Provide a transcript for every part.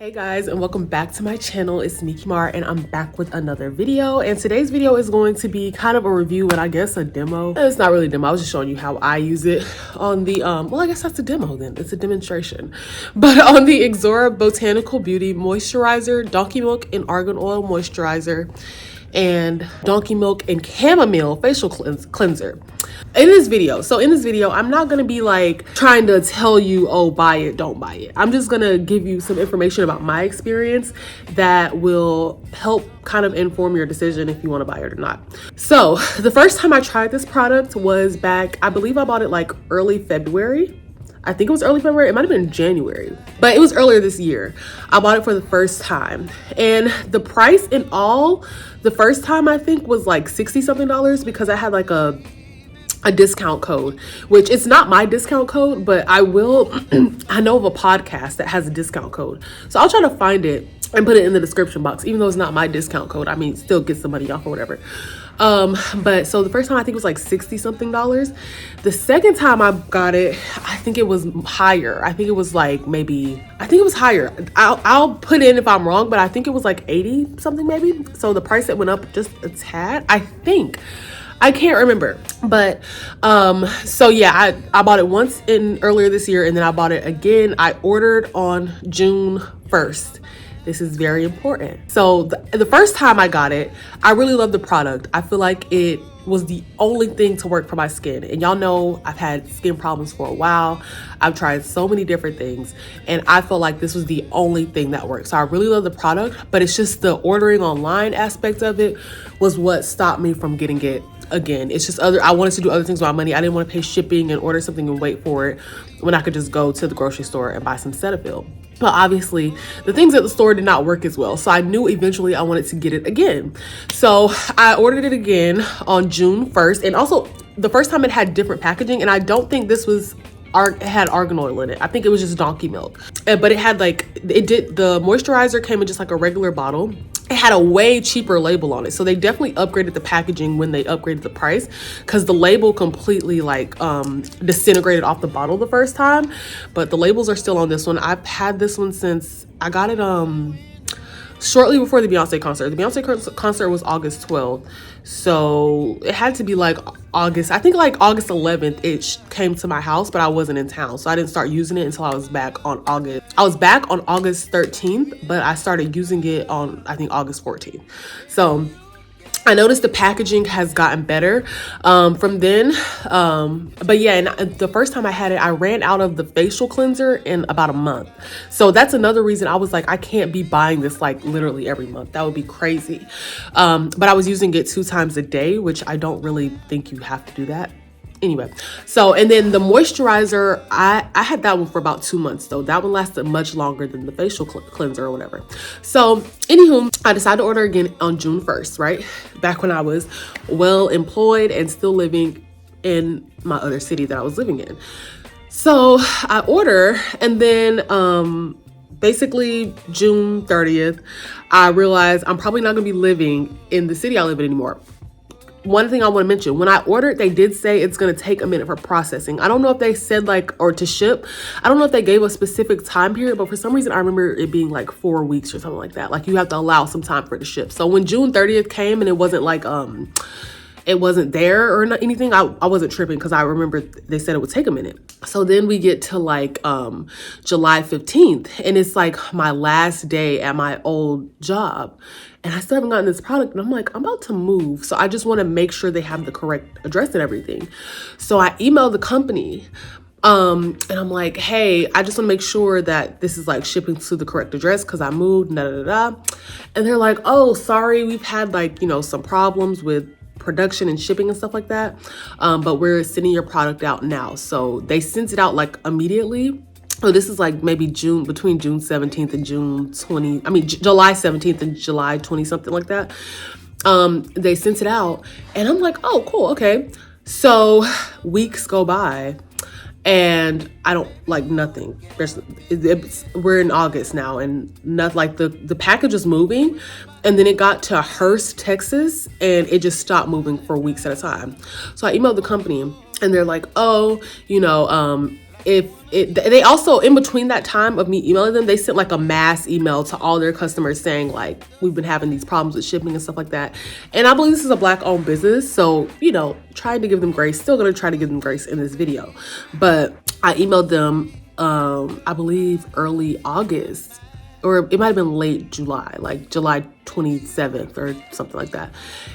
Hey guys, and welcome back to my channel. It's me, Kimar, and I'm back with another video. And today's video is going to be kind of a review and I guess a demo. It's not really a demo, I was just showing you how I use it on the well, I guess that's a demo then. It's a demonstration. But on the Ixora Botanical Beauty Moisturizer, Donkey Milk and Argan Oil Moisturizer, and Donkey Milk and Chamomile Facial Cleanser. In this video, I'm not gonna be like trying to tell you, oh, buy it, don't buy it. I'm just gonna give you some information about my experience that will help kind of inform your decision if you want to buy it or not. So the first time I tried this product was back, I believe I bought it like early February. I think it was early February. It might have been January, but it was earlier this year. I bought it for the first time, and the price in all, the first time I think was like $60 something because I had like a discount code, which it's not my discount code, but I will, I know of a podcast that has a discount code. So I'll try to find it and put it in the description box, even though it's not my discount code. I mean, still get some money off or whatever. But so the first time I think it was like $60 something. The second time I got it, I think it was higher. I think it was like maybe, I think it was higher. I'll put in if I'm wrong, but I think it was like 80 something maybe. So the price that went up just a tad, I think. I can't remember, but so yeah, I bought it once earlier this year, and then I bought it again. I ordered on June 1st. This is very important. So the first time I got it, I really loved the product. I feel like it was the only thing to work for my skin. And y'all know I've had skin problems for a while. I've tried so many different things, and I felt like this was the only thing that worked. So I really love the product, but it's just the ordering online aspect of it was what stopped me from getting it again. It's just I wanted to do other things with my money. I didn't want to pay shipping and order something and wait for it when I could just go to the grocery store and buy some Cetaphil. But obviously the things at the store did not work as well. So I knew eventually I wanted to get it again. So I ordered it again on June 1st. And also the first time it had different packaging, and I don't think this was it had argan oil in it. I think it was just donkey milk. But it had like, the moisturizer came in just like a regular bottle. It had a way cheaper label on it. So they definitely upgraded the packaging when they upgraded the price, because the label completely like disintegrated off the bottle the first time. But the labels are still on this one. I've had this one since I got it shortly before the Beyonce concert. The Beyonce concert was August 12th. So it had to be like August, I think like August 11th it came to my house, but I wasn't in town. So I didn't start using it until I was back on August 13th, but I started using it on, I think, August 14th. So I noticed the packaging has gotten better from then. But yeah, and the first time I had it, I ran out of the facial cleanser in about a month. So that's another reason I was like, I can't be buying this like literally every month. That would be crazy. But I was using it 2 times a day, which I don't really think you have to do that. Anyway, so, and then the moisturizer, I had that one for about 2 months though. That one lasted much longer than the facial cleanser or whatever. So anywho, I decided to order again on June 1st, right? Back when I was well employed and still living in my other city that I was living in. So I order, and then basically June 30th, I realized I'm probably not gonna be living in the city I live in anymore. One thing I want to mention, when I ordered, they did say it's going to take a minute for processing. I don't know if they said like, or to ship. I don't know if they gave a specific time period, but for some reason I remember it being like 4 weeks or something like that. Like you have to allow some time for it to ship. So when June 30th came and it wasn't like, it wasn't there or not anything, I wasn't tripping, because I remember they said it would take a minute. So then we get to like July 15th, and it's like my last day at my old job, and I still haven't gotten this product, and I'm like, I'm about to move, so I just want to make sure they have the correct address and everything. So I emailed the company, and I'm like, hey, I just want to make sure that this is like shipping to the correct address because I moved, da da da. And they're like, oh, sorry, we've had like, you know, some problems with production and shipping and stuff like that, but we're sending your product out now. So they sent it out like immediately. So this is like maybe between June 17th and July 17th and July 20, something like that. They sent it out, and I'm like, oh, cool, okay. So weeks go by, and I don't like nothing. We're in August now, and not like the package is moving, and then it got to Hearst, Texas, and it just stopped moving for weeks at a time. So I emailed the company, and they're like, oh, you know, they also, in between that time of me emailing them, they sent like a mass email to all their customers saying like, we've been having these problems with shipping and stuff like that. And I believe this is a Black owned business, so trying to give them grace, still gonna try to give them grace in this video. But I emailed them I believe early August, or it might have been late July, like July 27th or something like that.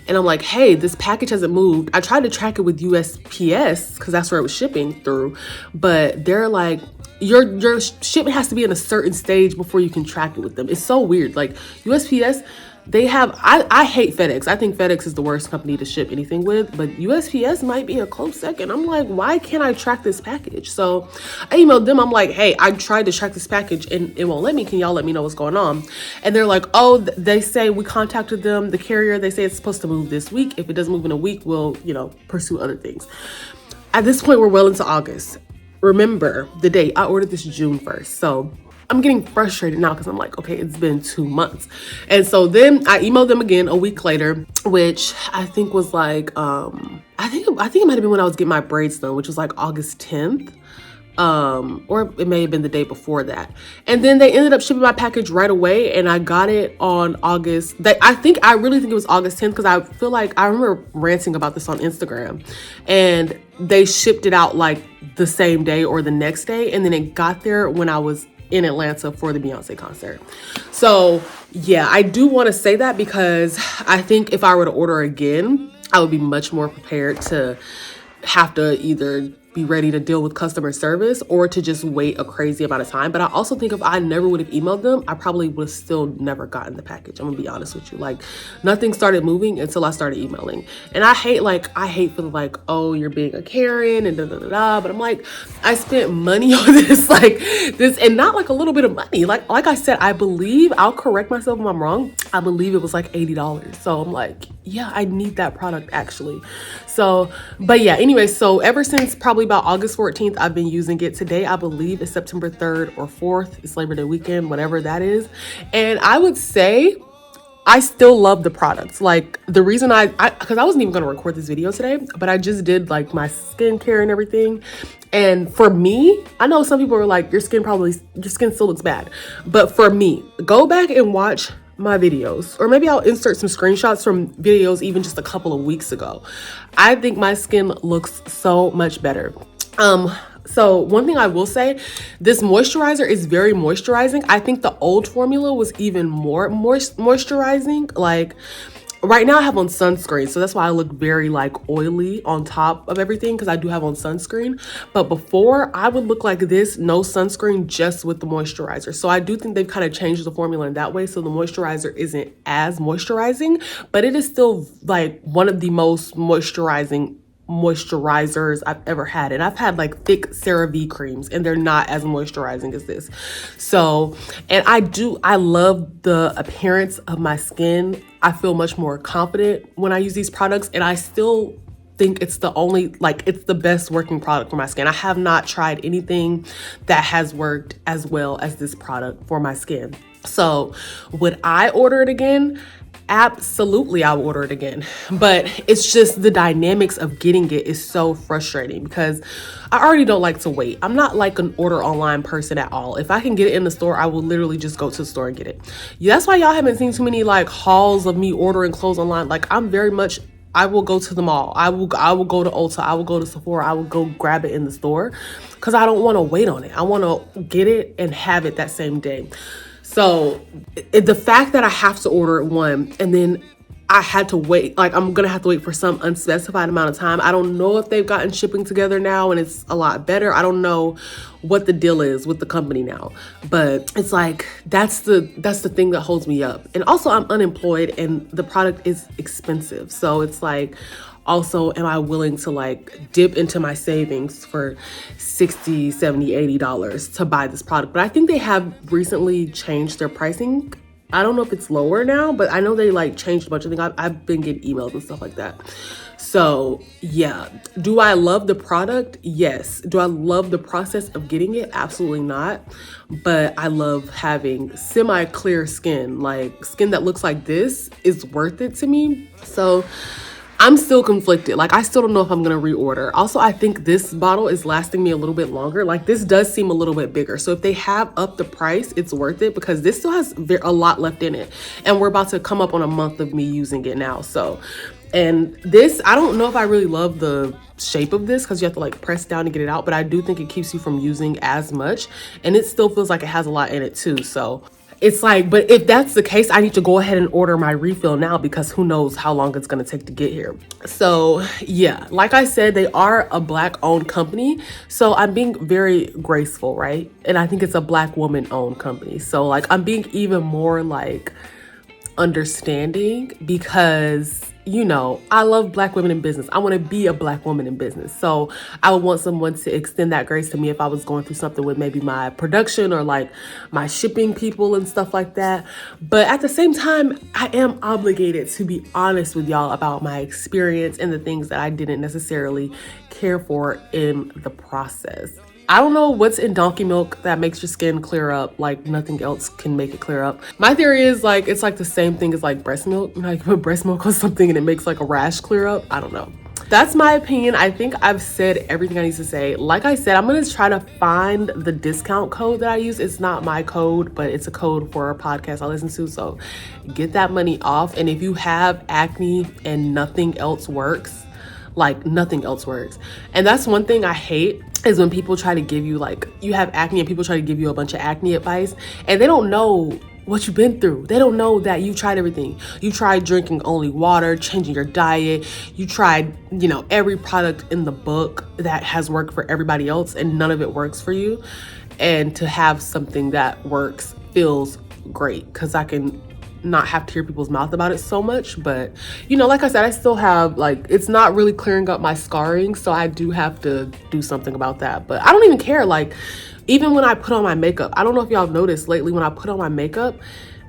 And I'm like, hey, this package hasn't moved. I tried to track it with USPS because that's where it was shipping through, but they're like, your shipment has to be in a certain stage before you can track it with them. It's so weird. Like USPS, they have, I hate FedEx. I think FedEx is the worst company to ship anything with, but USPS might be a close second. I'm like, why can't I track this package? So I emailed them. I'm like, hey, I tried to track this package and it won't let me. Can y'all let me know what's going on? And they're like, oh, they say we contacted them, the carrier. They say it's supposed to move this week. If it doesn't move in a week, we'll, pursue other things. At this point, we're well into August. Remember the date. I ordered this June 1st. So I'm getting frustrated now because I'm like, okay, it's been 2 months. And so then I emailed them again a week later, which I think was like, I think it might have been when I was getting my braids done, which was like August 10th. Or it may have been the day before that. And then they ended up shipping my package right away, and I got it on August. I really think it was August 10th because I feel like I remember ranting about this on Instagram, and they shipped it out like the same day or the next day, and then it got there when I was in Atlanta for the Beyonce concert. So yeah, I do want to say that because I think if I were to order again, I would be much more prepared to have to either be ready to deal with customer service or to just wait a crazy amount of time. But I also think if I never would have emailed them, I probably would have still never gotten the package. I'm gonna be honest with you. Like, nothing started moving until I started emailing. And I hate for the like, oh, you're being a Karen and da da da da. But I'm like, I spent money on this, and not like a little bit of money. Like I said, I believe, I'll correct myself if I'm wrong, I believe it was like $80. So I'm like, yeah, I need that product actually. So, but yeah, anyway, so ever since probably about August 14th, I've been using it. Today, I believe it's September 3rd or 4th. It's Labor Day weekend, whatever that is. And I would say I still love the products. Like, the reason because I wasn't even going to record this video today, but I just did like my skincare and everything. And for me, I know some people are like, your skin still looks bad. But for me, go back and watch my videos, or maybe I'll insert some screenshots from videos even just a couple of weeks ago. I think my skin looks so much better. So one thing I will say, this moisturizer is very moisturizing. I think the old formula was even more moisturizing. Like, right now I have on sunscreen, so that's why I look very like oily on top of everything, because I do have on sunscreen. But before, I would look like this, no sunscreen, just with the moisturizer. So I do think they've kind of changed the formula in that way, so the moisturizer isn't as moisturizing, but it is still like one of the most moisturizers I've ever had. And I've had like thick CeraVe creams, and they're not as moisturizing as this. So, and I love the appearance of my skin. I feel much more confident when I use these products, and I still think it's it's the best working product for my skin. I have not tried anything that has worked as well as this product for my skin. So would I order it again? Absolutely, I'll order it again. But it's just the dynamics of getting it is so frustrating because I already don't like to wait. I'm not like an order online person at all. If I can get it in the store, I will literally just go to the store and get it. Yeah, that's why y'all haven't seen too many like hauls of me ordering clothes online. Like, I will go to the mall. I will go to Ulta. I will go to Sephora. I will go grab it in the store because I don't want to wait on it. I want to get it and have it that same day. So the fact that I have to order it and then I had to wait, like I'm going to have to wait for some unspecified amount of time. I don't know if they've gotten shipping together now and it's a lot better. I don't know what the deal is with the company now, but it's like, that's the thing that holds me up. And also I'm unemployed and the product is expensive. So it's like, also, am I willing to like dip into my savings for $60, $70, $80 to buy this product? But I think they have recently changed their pricing. I don't know if it's lower now, but I know they like changed a bunch of things. I've been getting emails and stuff like that. So yeah, do I love the product? Yes. Do I love the process of getting it? Absolutely not. But I love having semi-clear skin. Like, skin that looks like this is worth it to me. So I'm still conflicted. Like, I still don't know if I'm gonna reorder. Also, I think this bottle is lasting me a little bit longer. Like, this does seem a little bit bigger. So if they have upped the price, it's worth it because this still has a lot left in it. And we're about to come up on a month of me using it now. So, and this, I don't know if I really love the shape of this because you have to like press down to get it out, but I do think it keeps you from using as much. And it still feels like it has a lot in it too. So it's like, but if that's the case, I need to go ahead and order my refill now because who knows how long it's going to take to get here. So yeah, like I said, they are a Black owned company. So I'm being very graceful, right? And I think it's a Black woman owned company. So like, I'm being even more like understanding because, you know, I love Black women in business. I want to be a Black woman in business. So I would want someone to extend that grace to me if I was going through something with maybe my production or like my shipping people and stuff like that. But at the same time, I am obligated to be honest with y'all about my experience and the things that I didn't necessarily care for in the process. I don't know what's in donkey milk that makes your skin clear up like nothing else can make it clear up. My theory is like it's like the same thing as like breast milk. Like you put breast milk on something and it makes like a rash clear up. I don't know. That's my opinion. I think I've said everything I need to say. Like I said, I'm gonna try to find the discount code that I use. It's not my code, but it's a code for a podcast I listen to. So get that money off. And if you have acne and nothing else works, like nothing else works. And that's one thing I hate is when people try to give you like, you have acne and people try to give you a bunch of acne advice and they don't know what you've been through. They don't know that you tried everything. You tried drinking only water, changing your diet. You tried, you know, every product in the book that has worked for everybody else and none of it works for you. And to have something that works feels great because I can not have to hear people's mouth about it so much. But you know, like I said, I still have like, it's not really clearing up my scarring, so I do have to do something about that. But I don't even care. Like even when I put on my makeup, I don't know if y'all noticed lately when I put on my makeup,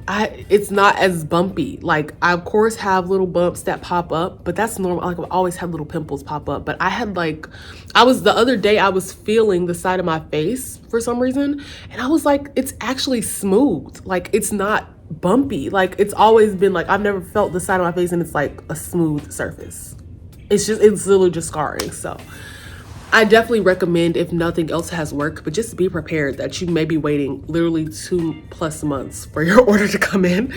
it's not as bumpy. Like I of course have little bumps that pop up, but that's normal. Like I've always had little pimples pop up, but I had like, the other day I was feeling the side of my face for some reason and I was like, it's actually smooth. Like it's not bumpy. Like it's always been like, I've never felt the side of my face and it's like a smooth surface. It's literally just scarring. So I definitely recommend, if nothing else has worked, but just be prepared that you may be waiting literally 2+ months for your order to come in.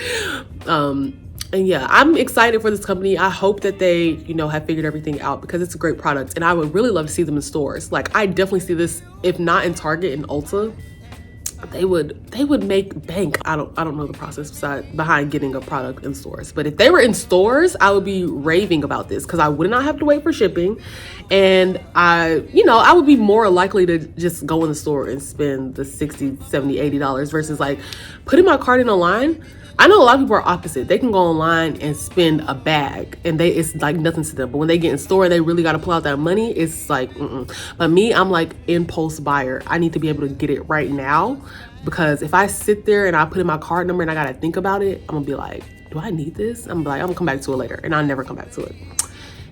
And yeah, I'm excited for this company. I hope that they, you know, have figured everything out because it's a great product and I would really love to see them in stores. Like I definitely see this, if not in Target and Ulta, they would make bank. I don't know the process behind getting a product in stores, but if they were in stores, I would be raving about this because I would not have to wait for shipping, and I would be more likely to just go in the store and spend the $60, $70, $80 versus like putting my cart in online. I know a lot of people are opposite. They can go online and spend a bag and it's like nothing to them. But when they get in store and they really got to pull out that money, it's like, But me, I'm like impulse buyer. I need to be able to get it right now because if I sit there and I put in my card number and I got to think about it, I'm gonna be like, do I need this? I'm gonna come back to it later and I'll never come back to it.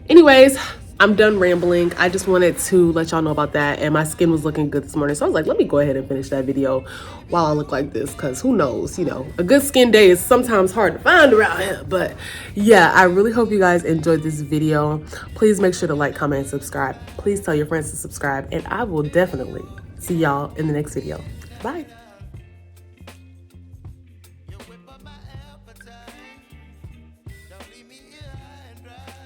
Anyways, I'm done rambling. I just wanted to let y'all know about that. And my skin was looking good this morning. So I was like, let me go ahead and finish that video while I look like this. Because who knows, you know, a good skin day is sometimes hard to find around here. But yeah, I really hope you guys enjoyed this video. Please make sure to like, comment, and subscribe. Please tell your friends to subscribe. And I will definitely see y'all in the next video. Bye. Don't leave me here high and dry.